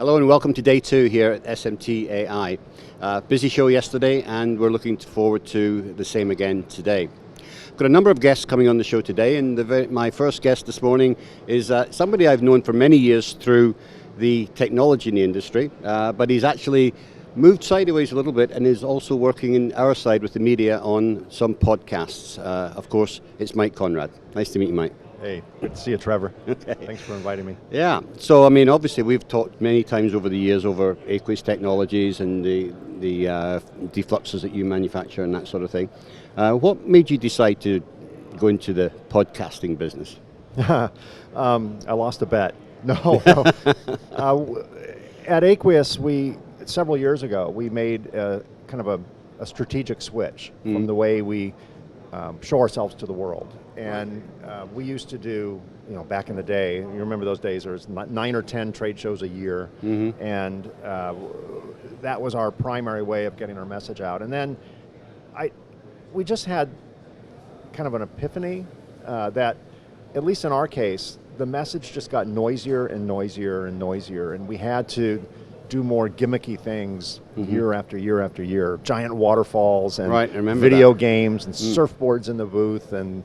Hello and welcome to day 2 here at SMTAi. Busy show yesterday and we're looking forward to the same again today. Got a number of guests coming on the show today, and my first guest this morning is somebody I've known for many years through the technology in the industry, but he's actually moved sideways a little bit and is also working in our side with the media on some podcasts. Of course, it's Mike Konrad. Nice to meet you, Mike. Hey, good to see you, Trevor. Okay. Thanks for inviting me. Yeah, so I mean, obviously we've talked many times over the years over Aqueous technologies and the defluxes that you manufacture and that sort of thing. What made you decide to go into the podcasting business? I lost a bet. No. At Aqueous, several years ago, we made kind of a strategic switch from the way we show ourselves to the world. And we used to do, back in the day, you remember those days, there was 9 or 10 trade shows a year, and that was our primary way of getting our message out. And then we just had kind of an epiphany that, at least in our case, the message just got noisier and noisier and noisier, and we had to do more gimmicky things year after year after year. Giant waterfalls and video games and surfboards in the booth. And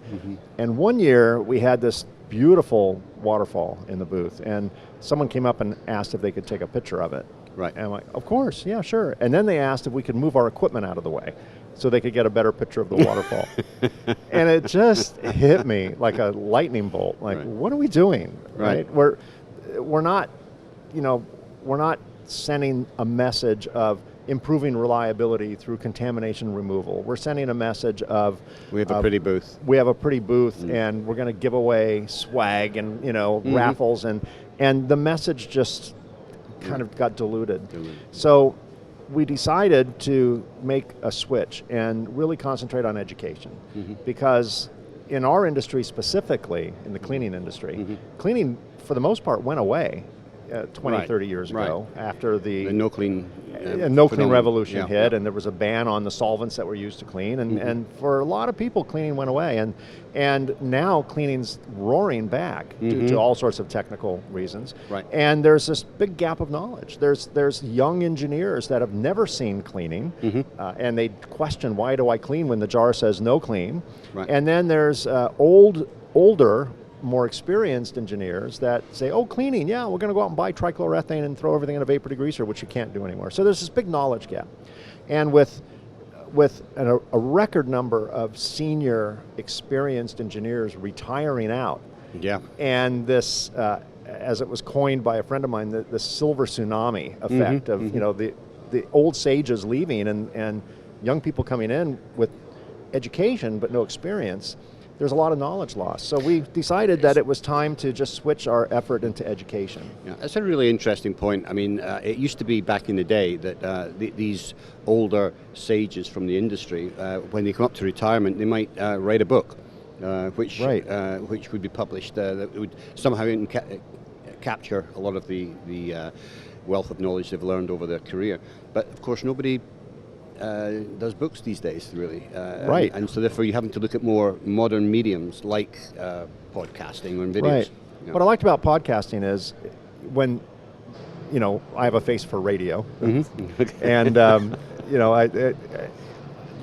one year we had this beautiful waterfall in the booth, and someone came up and asked if they could take a picture of it. Right. And I'm like, of course, yeah, sure. And then they asked if we could move our equipment out of the way so they could get a better picture of the waterfall. And it just hit me like a lightning bolt. Like, what are we doing? Right. We're not, we're not sending a message of improving reliability through contamination removal. We're sending a message of we have a pretty booth. We have a pretty booth, and we're going to give away swag and raffles, and the message just kind of got diluted. So we decided to make a switch and really concentrate on education, because in our industry specifically, in the cleaning industry, cleaning for the most part went away 20, 30 years ago after the no clean revolution hit, and there was a ban on the solvents that were used to clean, and for a lot of people, cleaning went away, and now cleaning's roaring back due to all sorts of technical reasons. And there's this big gap of knowledge. There's young engineers that have never seen cleaning, and they question, why do I clean when the jar says no clean? And then there's older, more experienced engineers that say, oh, cleaning, yeah, we're going to go out and buy trichloroethane and throw everything in a vapor degreaser, which you can't do anymore. So there's this big knowledge gap. And with a record number of senior experienced engineers retiring out, and this, as it was coined by a friend of mine, the silver tsunami effect of the old sages leaving and young people coming in with education but no experience, there's a lot of knowledge loss. So we decided that it was time to just switch our effort into education. Yeah, that's a really interesting point. I mean, it used to be back in the day that these older sages from the industry, when they come up to retirement, they might write a book, which would be published, that would somehow capture a lot of the wealth of knowledge they've learned over their career. But of course, nobody does books these days, really. And so therefore you're having to look at more modern mediums like podcasting or videos. What I liked about podcasting is when, I have a face for radio, and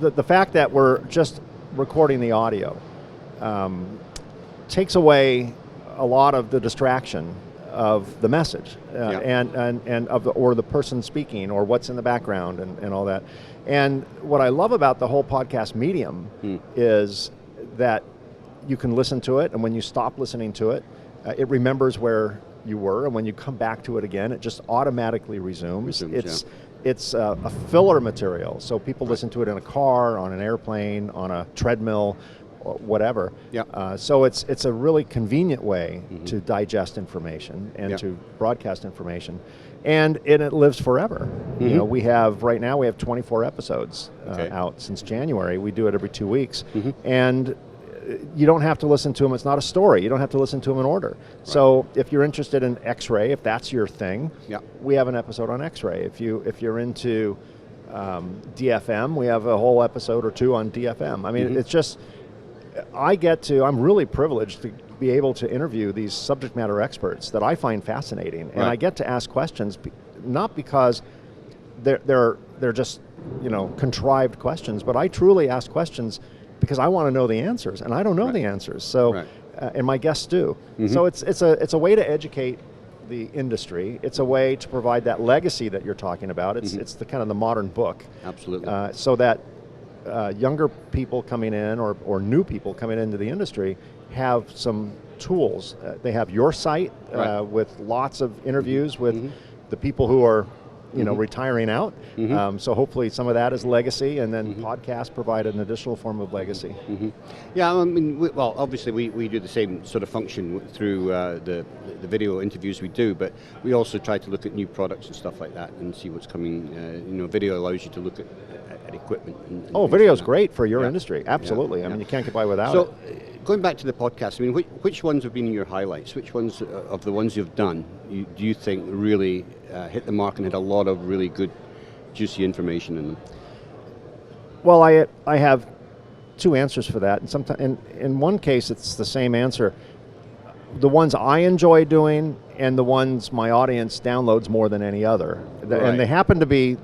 the fact that we're just recording the audio takes away a lot of the distraction of the message and of the person speaking or what's in the background and all that. And what I love about the whole podcast medium is that you can listen to it, and when you stop listening to it, it remembers where you were, and when you come back to it again, it just automatically resumes. It's a filler material, so people listen to it in a car, on an airplane, on a treadmill, or whatever. So it's a really convenient way to digest information and to broadcast information, and it lives forever. Right now we have 24 episodes out since January. We do it every 2 weeks, and you don't have to listen to them. It's not a story. You don't have to listen to them in order. So if you're interested in X-ray, if that's your thing, we have an episode on X-ray. If you're into DFM, we have a whole episode or two on DFM. I mean, it's just, I'm really privileged to be able to interview these subject matter experts that I find fascinating, and I get to ask questions not because they're just, contrived questions, but I truly ask questions because I want to know the answers, and I don't know the answers. So, and my guests do. So it's a way to educate the industry. It's a way to provide that legacy that you're talking about. It's the kind of the modern book. Absolutely. So that younger people coming in or new people coming into the industry have some tools. They have your site with lots of interviews with the people who are retiring out. So hopefully some of that is legacy, and then podcasts provide an additional form of legacy. Yeah, I mean, obviously we do the same sort of function through the video interviews we do, but we also try to look at new products and stuff like that and see what's coming. Video allows you to look at equipment. Video is great for your industry. Absolutely. I mean, you can't get by without it. So, going back to the podcast, I mean, which ones have been your highlights? Which ones of the ones you've done do you think really hit the mark and had a lot of really good, juicy information in them? Well, I have two answers for that, and sometimes in one case it's the same answer. The ones I enjoy doing and the ones my audience downloads more than any other, and they happen to be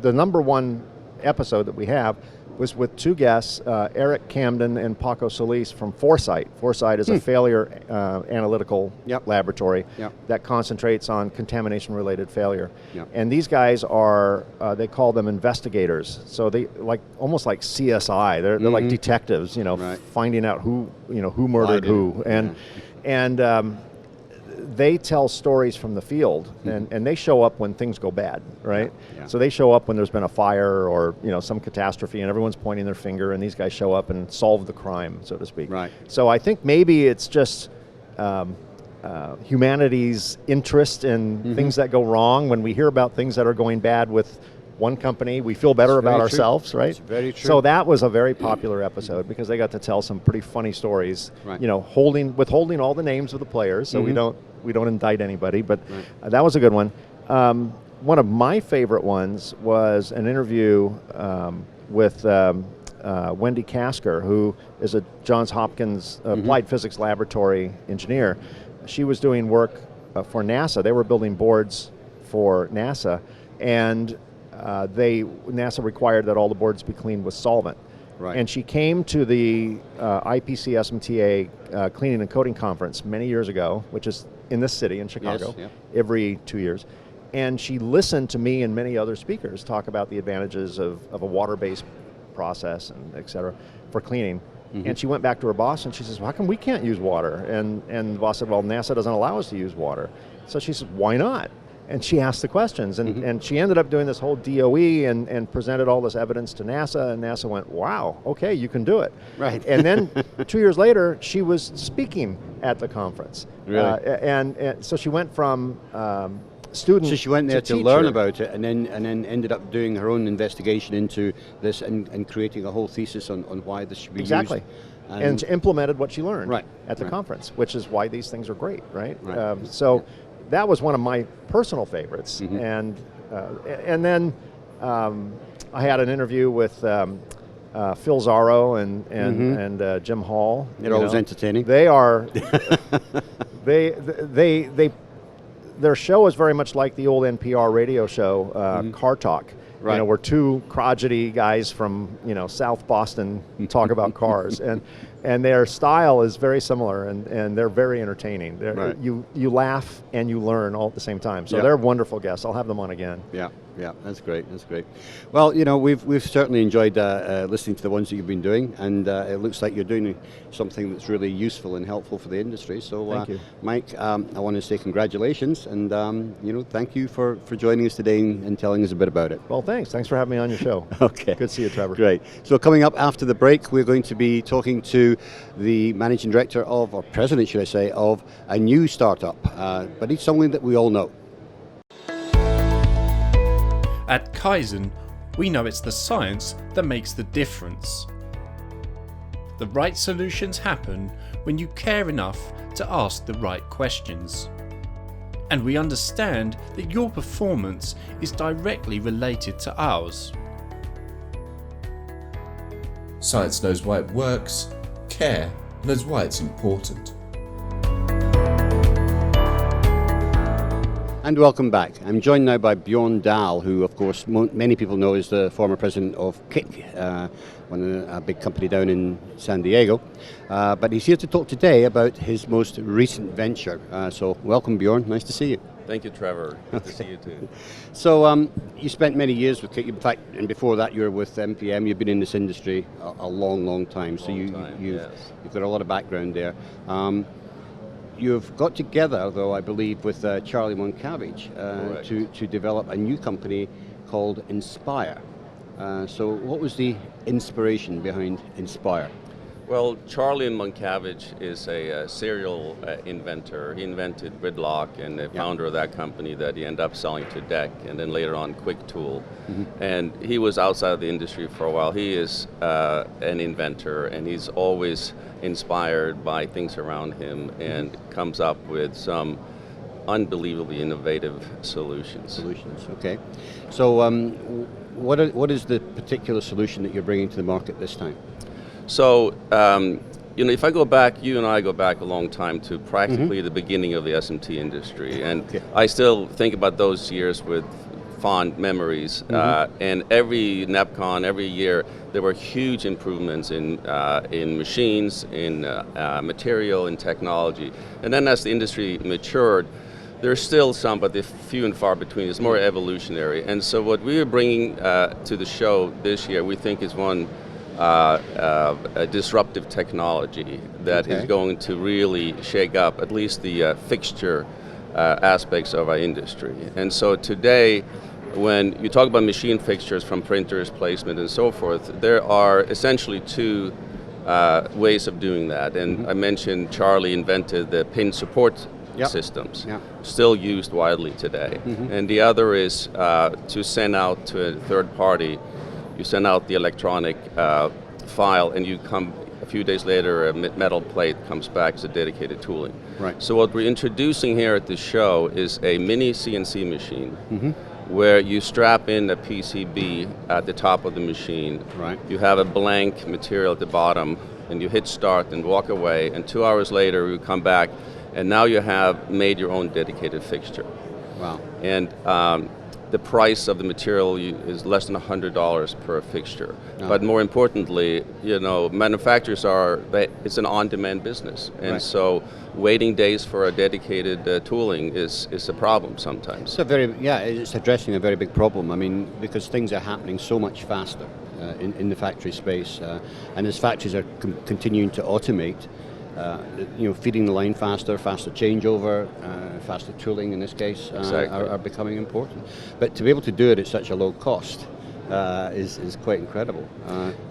the number one episode that we have was with two guests, Eric Camden and Paco Solis from Foresight. Foresight is a failure analytical laboratory that concentrates on contamination-related failure. And these guys are, they call them investigators. So they almost like CSI. They're like detectives, finding out who murdered who. And they tell stories from the field, and they show up when things go bad, right? So they show up when there's been a fire or some catastrophe, and everyone's pointing their finger, and these guys show up and solve the crime, so to speak. So I think maybe it's just humanity's interest in things that go wrong. When we hear about things that are going bad with one company, we feel better about ourselves, right? That's very true. So that was a very popular episode because they got to tell some pretty funny stories. Withholding all the names of the players, so we don't indict anybody. But that was a good one. One of my favorite ones was an interview with Wendy Casker, who is a Johns Hopkins Applied Physics Laboratory engineer. She was doing work for NASA. They were building boards for NASA, and NASA required that all the boards be cleaned with solvent. And she came to the IPC SMTAi Cleaning and Coating Conference many years ago, which is in this city in Chicago, every 2 years. And she listened to me and many other speakers talk about the advantages of a water-based process and et cetera for cleaning. And she went back to her boss and she says, well, how come we can't use water? And the boss said, well, NASA doesn't allow us to use water. So she said, why not? And she asked the questions, and she ended up doing this whole DOE and presented all this evidence to NASA, and NASA went, wow, okay, you can do it. And then 2 years later, she was speaking at the conference. And so she went from student So she went there to teacher. learn about it, and then ended up doing her own investigation into this and creating a whole thesis on why this should be used. And implemented what she learned at the conference, which is why these things are great, right? So that was one of my personal favorites. And then I had an interview with Phil Zarro and Jim Hall. They're always entertaining. They are. Their show is very much like the old NPR radio show, Car Talk. Where two crotchety guys from South Boston talk about cars, and their style is very similar, and they're very entertaining. You laugh and you learn all at the same time. So they're wonderful guests. I'll have them on again. Yeah, that's great. Well, we've certainly enjoyed listening to the ones that you've been doing, and it looks like you're doing something that's really useful and helpful for the industry. So, thank you, Mike. I want to say congratulations, and thank you for joining us today and telling us a bit about it. Well, thanks for having me on your show. Okay, good to see you, Trevor. Great. So, coming up after the break, we're going to be talking to the managing director or president, should I say, of a new startup, but it's something that we all know. At Kaizen, we know it's the science that makes the difference. The right solutions happen when you care enough to ask the right questions. And we understand that your performance is directly related to ours. Science knows why it works, care knows why it's important. And welcome back. I'm joined now by Bjorn Dhale, who, of course, many people know is the former president of Kick, a big company down in San Diego. But he's here to talk today about his most recent venture. So welcome, Bjorn. Nice to see you. Thank you, Trevor. Good to see you too. So you spent many years with Kick. In fact, and before that, you were with MPM. You've been in this industry a long, long time. So you've got a lot of background there. You've got together, though, I believe, with Charlie Moncavage to develop a new company called Inspire. So what was the inspiration behind Inspire? Well, Charlie Moncavage is a serial inventor. He invented Gridlock and the founder of that company that he ended up selling to DEC and then later on Quick Tool. And he was outside of the industry for a while. He is an inventor, and he's always inspired by things around him and comes up with some unbelievably innovative solutions. Okay. So what is the particular solution that you're bringing to the market this time? So, if I go back, you and I go back a long time to practically the beginning of the SMT industry, and I still think about those years with fond memories. And every NEPCON, every year, there were huge improvements in machines, in material, in technology. And then as the industry matured, there's still some, but they're few and far between. It's more evolutionary. And so what we are bringing to the show this year, we think is one a disruptive technology that is going to really shake up at least the fixture aspects of our industry. And so today, when you talk about machine fixtures from printers, placement, and so forth, there are essentially two ways of doing that. And I mentioned Charlie invented the pin support systems, still used widely today. And the other is to send out to a third party. You send out the electronic file, and you come a few days later, a metal plate comes back as a dedicated tooling. Right. So what we're introducing here at the show is a mini CNC machine where you strap in a PCB at the top of the machine. Right. You have a blank material at the bottom, and you hit start and walk away, and 2 hours later you come back, and now you have made your own dedicated fixture. Wow. And the price of the material is less than $100 per fixture. But more importantly, manufacturers it's an on-demand business. And so waiting days for a dedicated tooling is a problem sometimes. It's addressing a very big problem. I mean, because things are happening so much faster in the factory space. And as factories are continuing to automate, feeding the line faster changeover, faster tooling in this case are becoming important. But to be able to do it at such a low cost is quite incredible.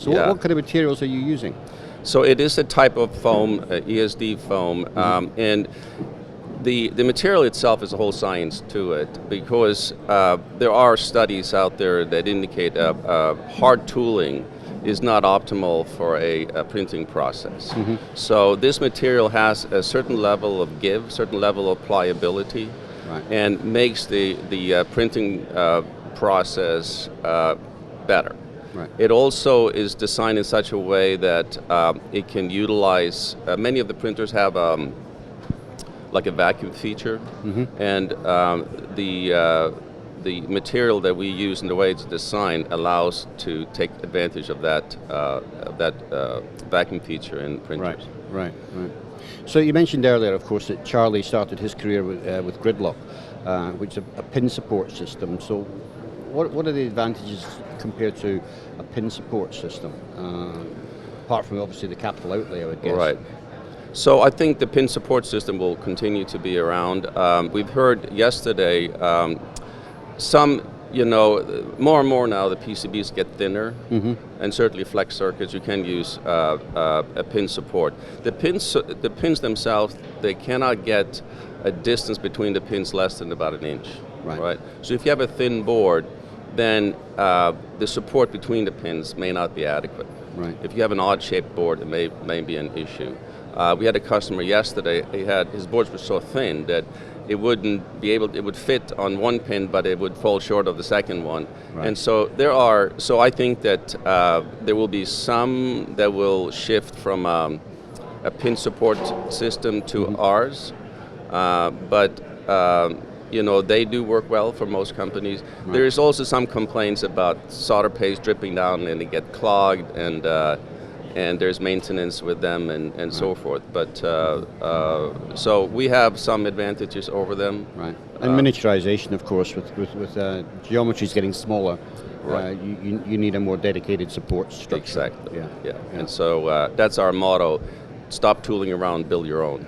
What kind of materials are you using? So it is a type of foam, ESD foam, and the material itself is a whole science to it, because there are studies out there that indicate hard tooling is not optimal for a printing process. So this material has a certain level of give, certain level of pliability, and makes the printing process better. Right. It also is designed in such a way that it can utilize, many of the printers have like a vacuum feature, and the material that we use and the way it's designed allows to take advantage of that vacuum feature in printers. Right. So you mentioned earlier, of course, that Charlie started his career with Gridlock, which is a pin support system. So what are the advantages compared to a pin support system? Apart from obviously the capital outlay, I would guess. Right. So I think the pin support system will continue to be around. We've heard yesterday more and more now the PCBs get thinner, and certainly flex circuits, you can use a pin support. The pins themselves, they cannot get a distance between the pins less than about an inch. Right? So if you have a thin board, then the support between the pins may not be adequate. Right. If you have an odd-shaped board, it may be an issue. We had a customer yesterday, his boards were so thin that it would fit on one pin, but it would fall short of the second one. Right. And so I think that there will be some that will shift from a pin support system to ours, but they do work well for most companies. Right. There's also some complaints about solder paste dripping down and they get clogged, and there's maintenance with them and so forth. But so we have some advantages over them. Right. And miniaturization, of course, with geometries getting smaller. Right. You need a more dedicated support structure. Exactly. Yeah. And so that's our motto: stop tooling around, build your own.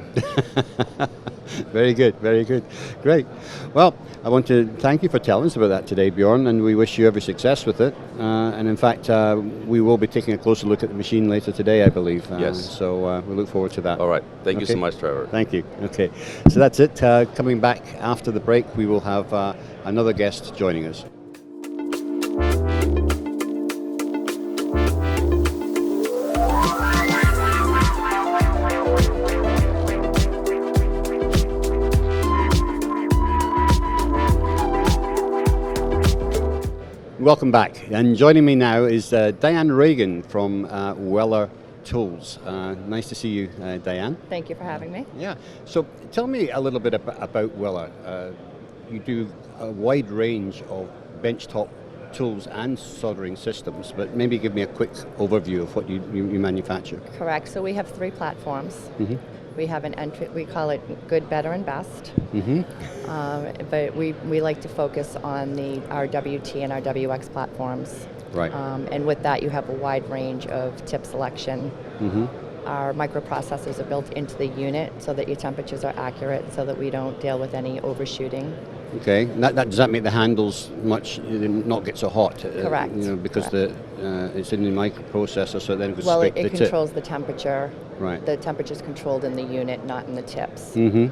Very good, very good. Great. Well, I want to thank you for telling us about that today, Bjorn, and we wish you every success with it. And in fact, we will be taking a closer look at the machine later today, I believe. Yes. So we look forward to that. All right. Thank you so much, Trevor. Thank you. Okay. So that's it. Coming back after the break, we will have another guest joining us. Welcome back, and joining me now is Dyan Reagan from Weller Tools. Nice to see you, Dyan. Thank you for having me. Yeah, so tell me a little bit about Weller. You do a wide range of benchtop tools and soldering systems, but maybe give me a quick overview of what you manufacture. Correct, so we have 3 platforms. Mm-hmm. We have an entry, we call it good, better, and best. Mm-hmm. But we like to focus on our WT and our WX platforms. Right. And with that, you have a wide range of tip selection. Mm-hmm. Our microprocessors are built into the unit so that your temperatures are accurate, so that we don't deal with any overshooting. Okay. Does that make the handles not get so hot? Correct. Because Correct. It's in the microprocessor, so then it goes Well, straight to it the controls tip. the temperature. Right. The temperature is controlled in the unit, not in the tips. Mm-hmm.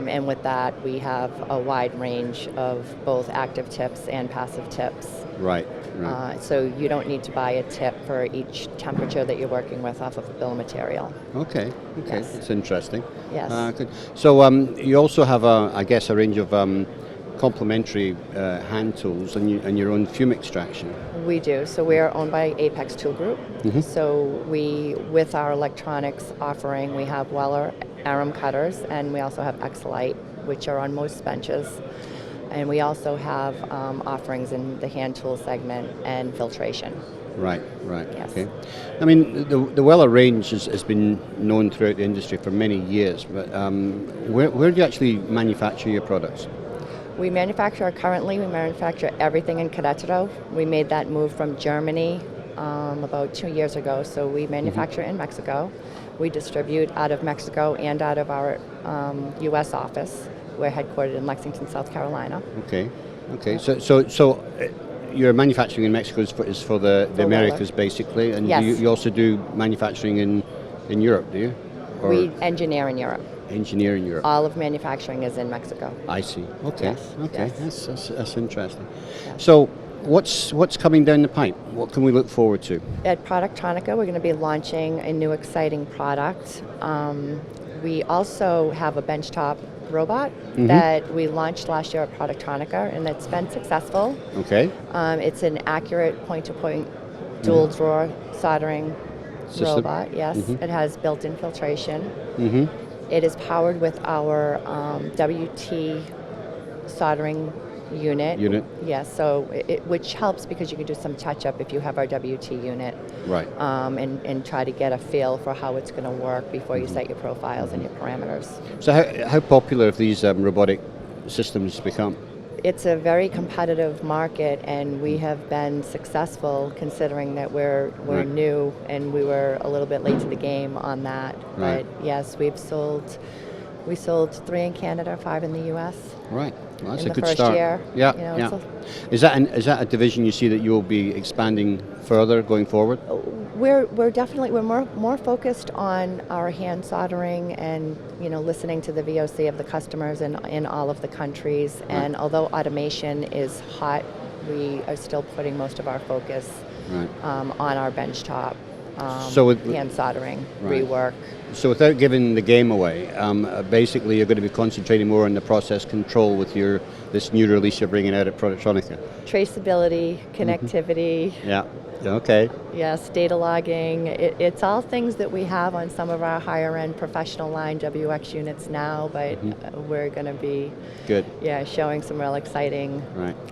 And with that, we have a wide range of both active tips and passive tips. Right. So you don't need to buy a tip for each temperature that you're working with off of a bill of material. Okay. Yes. That's interesting. Yes. Good. So you also have, a range of complementary hand tools and your own fume extraction. We do. So we are owned by Apex Tool Group. Mm-hmm. So with our electronics offering, we have Weller Arum cutters, and we also have X-Lite, which are on most benches. And we also have offerings in the hand tool segment and filtration. Right. Yes. Okay. I mean, the Weller range has been known throughout the industry for many years, but where do you actually manufacture your products? We manufacture everything in Querétaro. We made that move from Germany about 2 years ago, so we manufacture in Mexico. We distribute out of Mexico and out of our U.S. office. We're headquartered in Lexington, South Carolina. Okay. So your manufacturing in Mexico is for the Americas, basically, and Yes. you also do manufacturing in Europe, do you? Or We engineer in Europe. engineer in Europe. All of manufacturing is in Mexico. I see. Okay. Yes, Okay. yes. That's interesting. Yes. So what's coming down the pipe? What can we look forward to? At Productronica, we're going to be launching a new exciting product. We also have a benchtop robot that we launched last year at Productronica, and it's been successful. Okay. It's an accurate point-to-point dual drawer soldering System. robot. Yes, it has built-in filtration. Mm-hmm. It is powered with our WT soldering unit. Yes, so which helps because you can do some touch-up if you have our WT unit. Right. And try to get a feel for how it's going to work before you set your profiles and your parameters. So how popular have these robotic systems become? It's a very competitive market, and we have been successful considering that we're Right. new and we were a little bit late to the game on that. Right. But yes, we sold 3 in Canada, 5 in the U.S. Right. Well, that's in a the good first start. year. Yeah. You know, Yeah. Is that a division you see that you'll be expanding further going forward? We're definitely more focused on our hand soldering and listening to the VOC of the customers in all of the countries. Right. And although automation is hot, we are still putting most of our focus Right. on our benchtop So with- hand soldering, Right. rework. So without giving the game away, basically you're going to be concentrating more on the process control with this new release you're bringing out at Productronica. Traceability, connectivity. Yeah. Okay. Yes, data logging. It's all things that we have on some of our higher end professional line WX units now, but we're going to be good. Yeah, showing some real exciting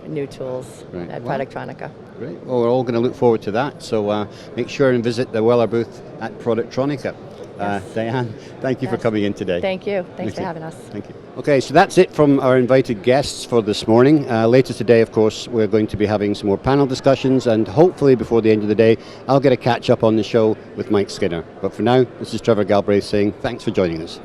new tools at Productronica. Great. Well, we're all going to look forward to that. So make sure and visit the Weller booth at Productronica. Yes. Dyan, thank you for coming in today. Thank you. Thanks for having us. Thank you. Okay, so that's it from our invited guests for this morning. Later today, of course, we're going to be having some more panel discussions, and hopefully before the end of the day, I'll get a catch up on the show with Mike Skinner. But for now, this is Trevor Galbraith saying thanks for joining us.